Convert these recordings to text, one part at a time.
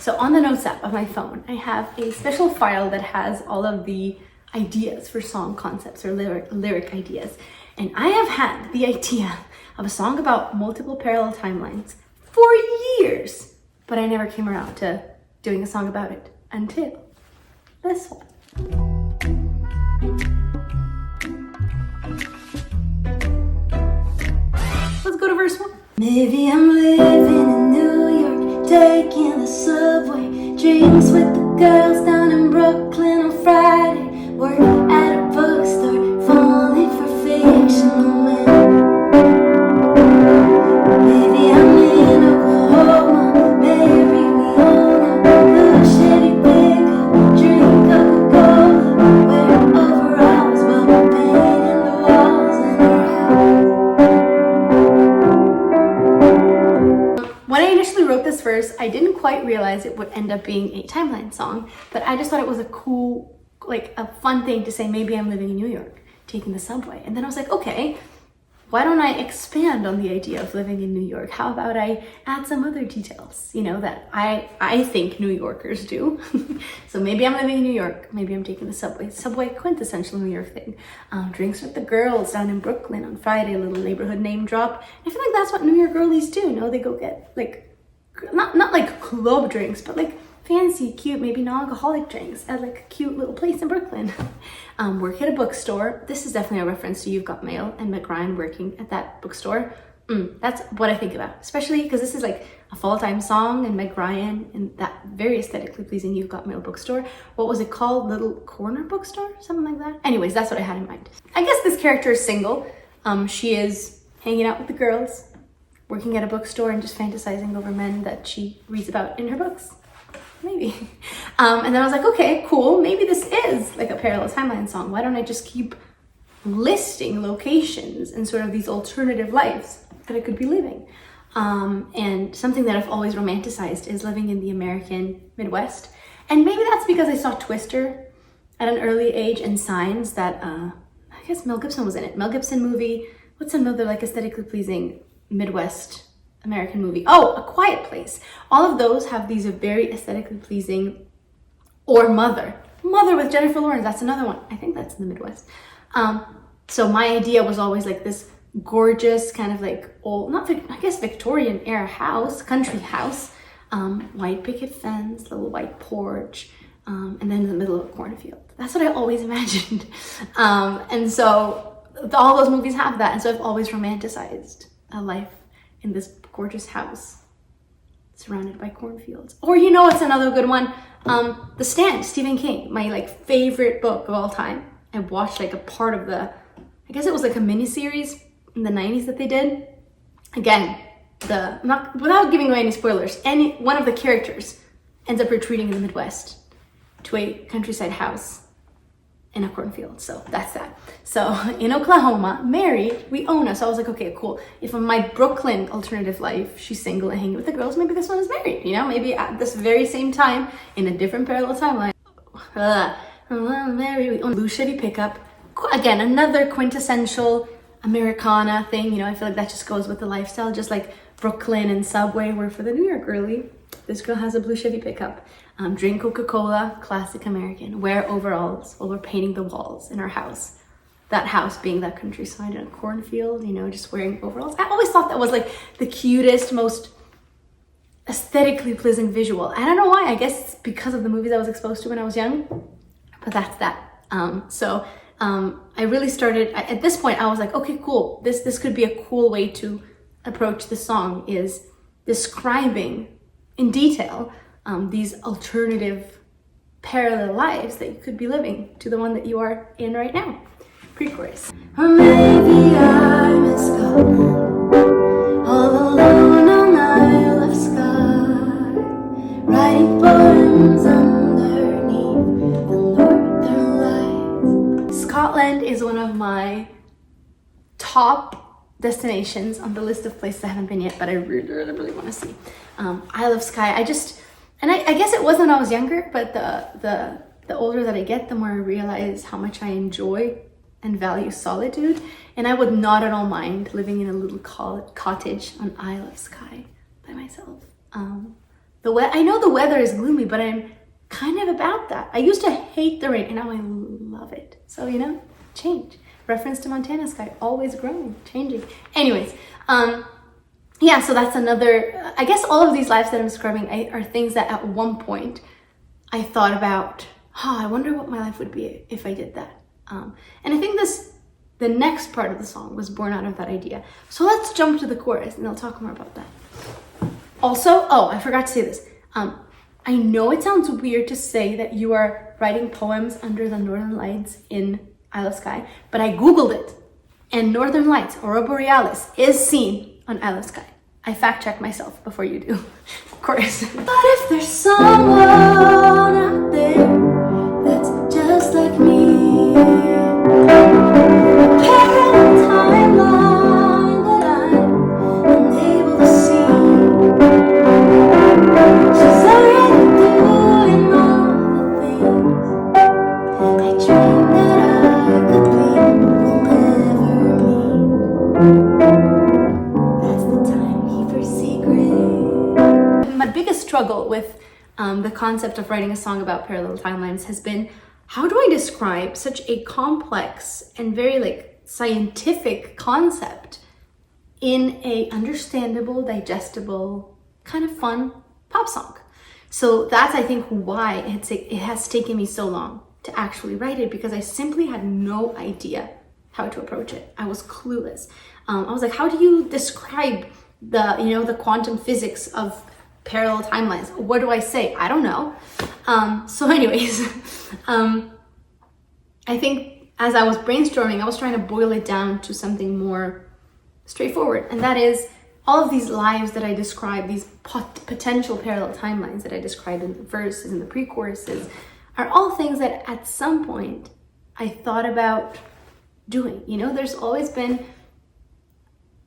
So on the Notes app of my phone, I have a special file that has all of the ideas for song concepts or lyric ideas. And I have had the idea of a song about multiple parallel timelines for years, but I never came around to doing a song about it until this one. Let's go to verse 1. Maybe I'm living in New York, taking the subway, drinks with the girls down in Brooklyn on Friday, work at a bookstore, falling for fictional men. Maybe I'm in Oklahoma, maybe we own a little shitty pickup, drink Coca-Cola, wear overalls while we're painting the walls in our house. When I initially wrote this verse, I didn't quite realize it would end up being a timeline song, but I just thought it was a cool, like a fun thing to say, maybe I'm living in New York, taking the subway. And then I was like, okay, why don't I expand on the idea of living in New York? How about I add some other details, you know, that I think New Yorkers do. So maybe I'm living in New York, maybe I'm taking the subway. Subway, quintessential New York thing. Drinks with the girls down in Brooklyn on Friday, a little neighborhood name drop. I feel like that's what New York girlies do, you know? They go get like, not like club drinks, but like fancy, cute, maybe non-alcoholic drinks at like a cute little place in Brooklyn. Work at a bookstore. This is definitely a reference to You've Got Mail and Meg Ryan working at that bookstore. That's what I think about, especially because this is like a full-time song and Meg Ryan and that very aesthetically pleasing You've Got Mail bookstore. What was it called? Little Corner Bookstore? Something like that? Anyways, that's what I had in mind. I guess this character is single. She is hanging out with the girls, working at a bookstore and just fantasizing over men that she reads about in her books. Maybe. And then I was like, okay, cool. Maybe this is like a parallel timeline song. Why don't I just keep listing locations and sort of these alternative lives that I could be living? And something that I've always romanticized is living in the American Midwest. And maybe that's because I saw Twister at an early age and Signs that, I guess Mel Gibson was in it. Mel Gibson movie. What's another like aesthetically pleasing Midwest American movie? Oh, A Quiet Place. All of those have these very aesthetically pleasing, or Mother with Jennifer Lawrence. That's another one. I think that's in the Midwest. So my idea was always like this gorgeous kind of like old, I guess Victorian era house, country house, white picket fence, little white porch, and then in the middle of a cornfield. That's what I always imagined. And so all those movies have that. And so I've always romanticized a life in this gorgeous house surrounded by cornfields. Or you know what's another good one? The Stand, Stephen King, my like favorite book of all time. I watched like a part of I guess it was like a mini series in the 90s that they did. Again, without giving away any spoilers, one of the characters ends up retreating in the Midwest to a countryside house in a cornfield. So that's that. So in Oklahoma, married, we own us. So I was like, okay, cool. If in my Brooklyn alternative life, she's single and hanging with the girls, maybe this one is married, you know, maybe at this very same time in a different parallel timeline. Married, we own a blue shitty pickup. Again, another quintessential Americana thing. You know, I feel like that just goes with the lifestyle, just like Brooklyn and Subway were for the New York girly. This girl has a blue Chevy pickup. Drink Coca-Cola, classic American. Wear overalls while we're painting the walls in our house. That house being that countryside in a cornfield, you know, just wearing overalls. I always thought that was like the cutest, most aesthetically pleasing visual. I don't know why. I guess it's because of the movies I was exposed to when I was young. But that's that. I really started, at this point, I was like, okay, cool. This could be a cool way to approach the song, is describing in detail these alternative parallel lives that you could be living to the one that you are in right now. Pre-chorus. Or maybe I'm in Scotland, all alone on Isle of Skye, writing poems underneath the northern lights. Scotland is one of my top destinations on the list of places I haven't been yet, but I really want to see. Isle of Skye. I guess it was when I was younger, but the older that I get, the more I realize how much I enjoy and value solitude, and I would not at all mind living in a little cottage on Isle of Skye by myself. The I know the weather is gloomy, but I'm kind of about that. I used to hate the rain, and now I love it. So, you know, change. Reference to Montana sky, always growing, changing. Anyways, yeah, so that's another, I guess all of these lives that I'm describing are things that at one point I thought about, I wonder what my life would be if I did that. And I think the next part of the song was born out of that idea. So let's jump to the chorus and I'll talk more about that. Also, I forgot to say this. I know it sounds weird to say that you are writing poems under the northern lights in Isle of Skye, but I Googled it, and northern lights, Aurora Borealis, is seen on Isle of Skye. I fact check myself before you do, of course. But if there's someone out there that's just like me, a parallel timeline that I'm unable to see, she's already doing all the things I dreamed that I could be, but will never meet. That's the Timekeeper secret. My biggest struggle with the concept of writing a song about parallel timelines has been, how do I describe such a complex and very scientific concept in a understandable, digestible, kind of fun pop song? So that's, I think, why it has taken me so long to actually write it, because I simply had no idea how to approach it. I was clueless. I was like, how do you describe the quantum physics of parallel timelines? What do I say? I don't know. So anyways, I think as I was brainstorming, I was trying to boil it down to something more straightforward. And that is, all of these lives that I describe, these potential parallel timelines that I describe in the verses and the pre-choruses, are all things that at some point I thought about doing. There's always been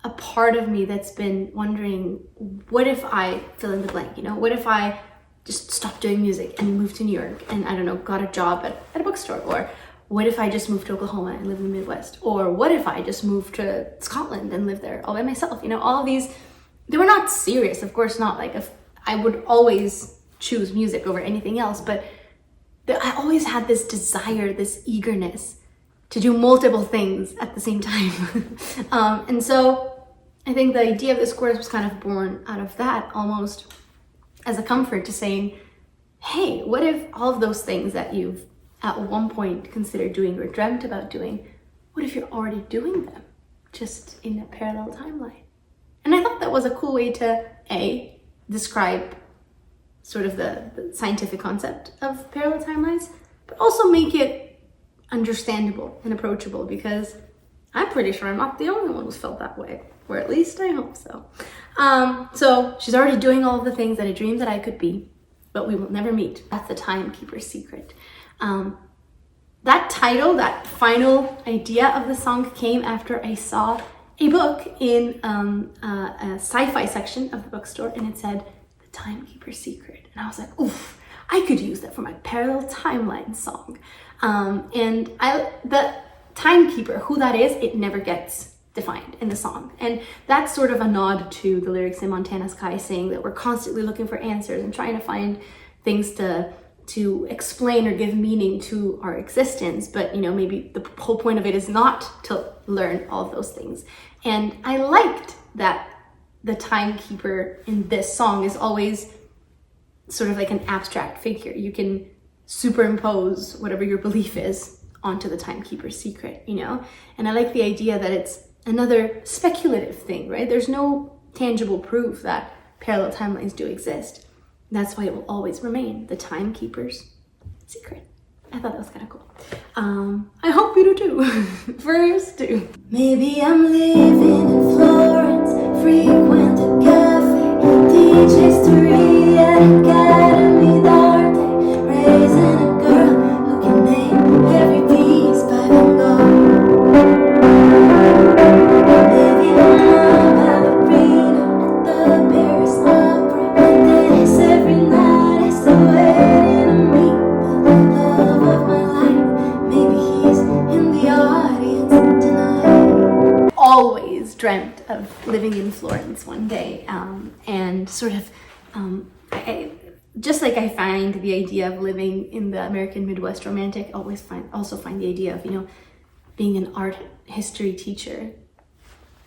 a part of me that's been wondering, what if I fill in the blank? What if I just stopped doing music and moved to New York and, I don't know, got a job at a bookstore? Or what if I just moved to Oklahoma and live in the Midwest? Or what if I just moved to Scotland and lived there all by myself? All of these, they were not serious, of course not. If I would always choose music over anything else, but I always had this desire, this eagerness to do multiple things at the same time. And so I think the idea of this chorus was kind of born out of that, almost as a comfort to saying, hey, what if all of those things that you've at one point considered doing or dreamt about doing, what if you're already doing them, just in a parallel timeline? And I thought that was a cool way to, A, describe sort of the scientific concept of parallel timelines, but also make it understandable and approachable, because I'm pretty sure I'm not the only one who's felt that way, or at least I hope so. So she's already doing all of the things that I dreamed that I could be, but we will never meet. That's the Timekeeper secret. That title, that final idea of the song, came after I saw a book in a sci-fi section of the bookstore, and it said, The Timekeeper Secret. And I was like, oof, I could use that for my parallel timeline song. And the Timekeeper, who that is, it never gets defined in the song. And that's sort of a nod to the lyrics in Montana Sky, saying that we're constantly looking for answers and trying to find things to explain or give meaning to our existence. But, maybe the whole point of it is not to learn all of those things. And I liked that the Timekeeper in this song is always sort of like an abstract figure. You can superimpose whatever your belief is onto the Timekeeper secret, And I like the idea that it's another speculative thing, right? There's no tangible proof that parallel timelines do exist. That's why it will always remain the Timekeeper's secret. I thought that was kind of cool. I hope you do too. Verse 2. Maybe I'm living in Florence, frequent a cafe, teach history at Academy d'Arte, raising a girl who can name every piece by Van Gogh. Maybe I'm ballerina at the Paris Opera, dance every night, I still waiting to meet the love of my life. Maybe he's in the audience tonight. Always dreamt of living in Florence one day, and sort of just like I find the idea of living in the American Midwest romantic, also find the idea of, you know, being an art history teacher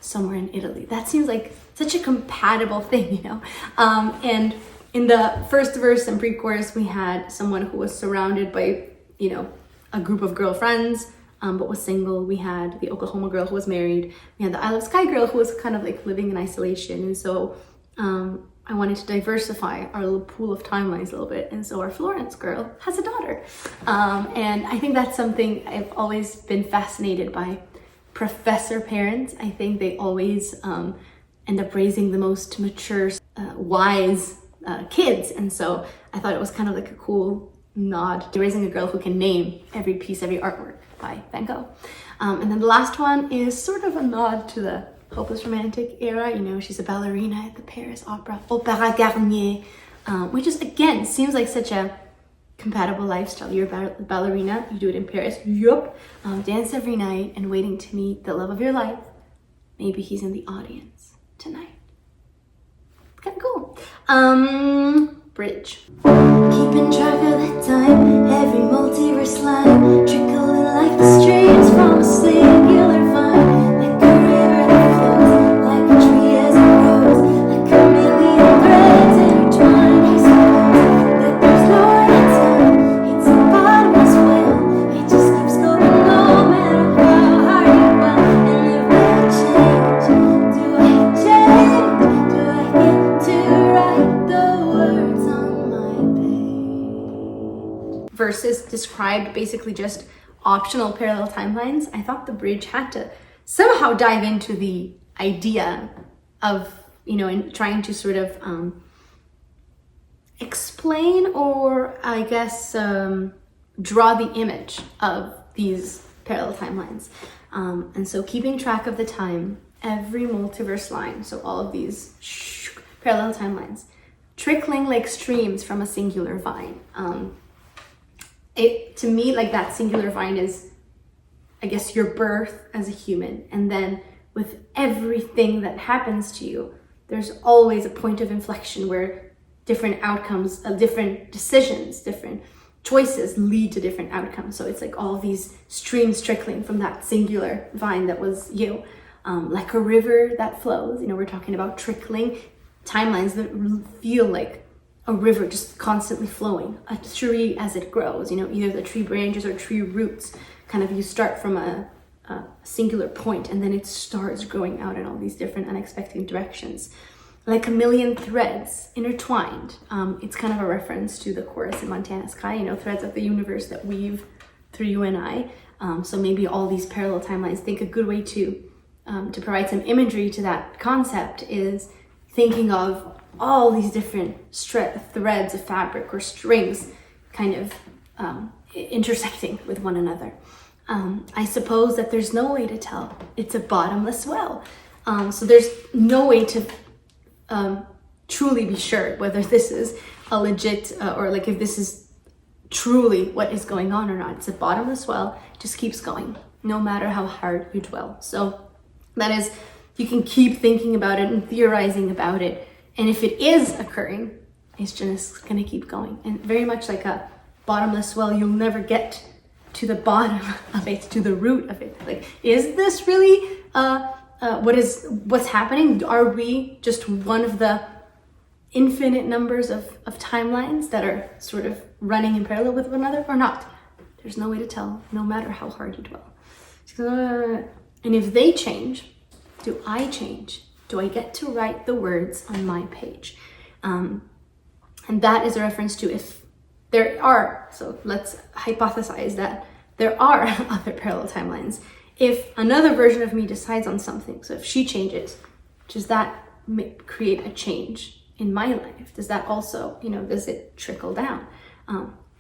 somewhere in Italy. That seems like such a compatible thing, you know. And in the first verse and pre-chorus, we had someone who was surrounded by, you know, a group of girlfriends, but was single. We had the Oklahoma girl who was married. We had the Isle of Skye girl who was kind of like living in isolation. And so I wanted to diversify our little pool of timelines a little bit. And so our Florence girl has a daughter. And I think that's something I've always been fascinated by. Professor parents, I think they always end up raising the most mature, wise kids. And so I thought it was kind of like a cool nod to raising a girl who can name every piece, every artwork by Van Gogh. And then the last one is sort of a nod to the hopeless romantic era. You know, she's a ballerina at the Paris Opera Garnier, which is, again, seems like such a compatible lifestyle. You're a ballerina, you do it in Paris, yup, dance every night and waiting to meet the love of your life. Maybe he's in the audience tonight. Kind of cool. Bridge. Keeping track of the time, every multiverse line, trickling like the streams from a singular vine, like a river that flows, like a tree as it grows, like a million threads intertwined. I suppose that there's no end time, it's a bottomless well, it just keeps going no matter how hard you will. And if I change, do I change? Do I get to write the words on my page? Verses described basically just optional parallel timelines. I thought the bridge had to somehow dive into the idea of, you know, in trying to sort of explain, or I guess draw the image of these parallel timelines. And so keeping track of the time, every multiverse line, so all of these parallel timelines, trickling like streams from a singular vine. To me, like, that singular vine is, I guess, your birth as a human. And then with everything that happens to you, there's always a point of inflection where different outcomes, different decisions, different choices lead to different outcomes. So it's like all these streams trickling from that singular vine that was you, like a river that flows. You know, we're talking about trickling timelines that feel like a river just constantly flowing, a tree as it grows, you know, either the tree branches or tree roots, kind of, you start from a singular point and then it starts growing out in all these different unexpected directions, like a million threads intertwined. It's kind of a reference to the chorus in Montana Sky, you know, threads of the universe that weave through you and I. So maybe all these parallel timelines, I think a good way to provide some imagery to that concept is thinking of all these different threads of fabric or strings kind of intersecting with one another. I suppose that there's no way to tell. It's a bottomless well. So there's no way to truly be sure whether this is a legit or like if this is truly what is going on or not. It's a bottomless well. It just keeps going no matter how hard you dwell. So that is, you can keep thinking about it and theorizing about it. And if it is occurring, it's just gonna keep going. And very much like a bottomless well, you'll never get to the bottom of it, to the root of it. Like, is this really what's happening? Are we just one of the infinite numbers of timelines that are sort of running in parallel with one another or not? There's no way to tell, no matter how hard you dwell. And if they change, do I change? Do I get to write the words on my page? And that is a reference to if there are, so let's hypothesize that there are other parallel timelines. If another version of me decides on something, so if she changes, does that create a change in my life? Does that also, you know, does it trickle down?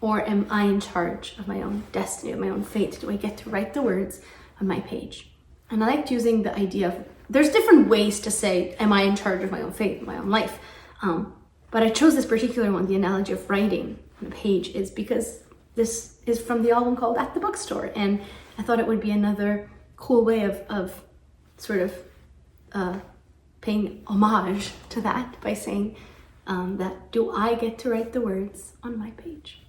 Or am I in charge of my own destiny, of my own fate? Do I get to write the words on my page? And I liked using the idea of, there's different ways to say, am I in charge of my own fate, my own life? But I chose this particular one, the analogy of writing on a page, is because this is from the album called At the Bookstore. And I thought it would be another cool way of sort of paying homage to that by saying, that do I get to write the words on my page.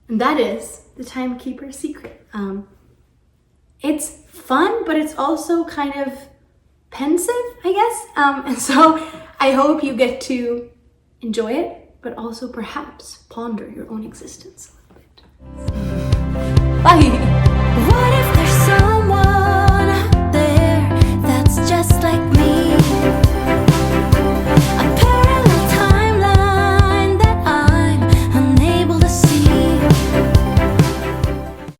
And that is the Timekeeper secret. It's fun, but it's also kind of pensive, I guess. And so I hope you get to enjoy it, but also perhaps ponder your own existence a little bit. Bye!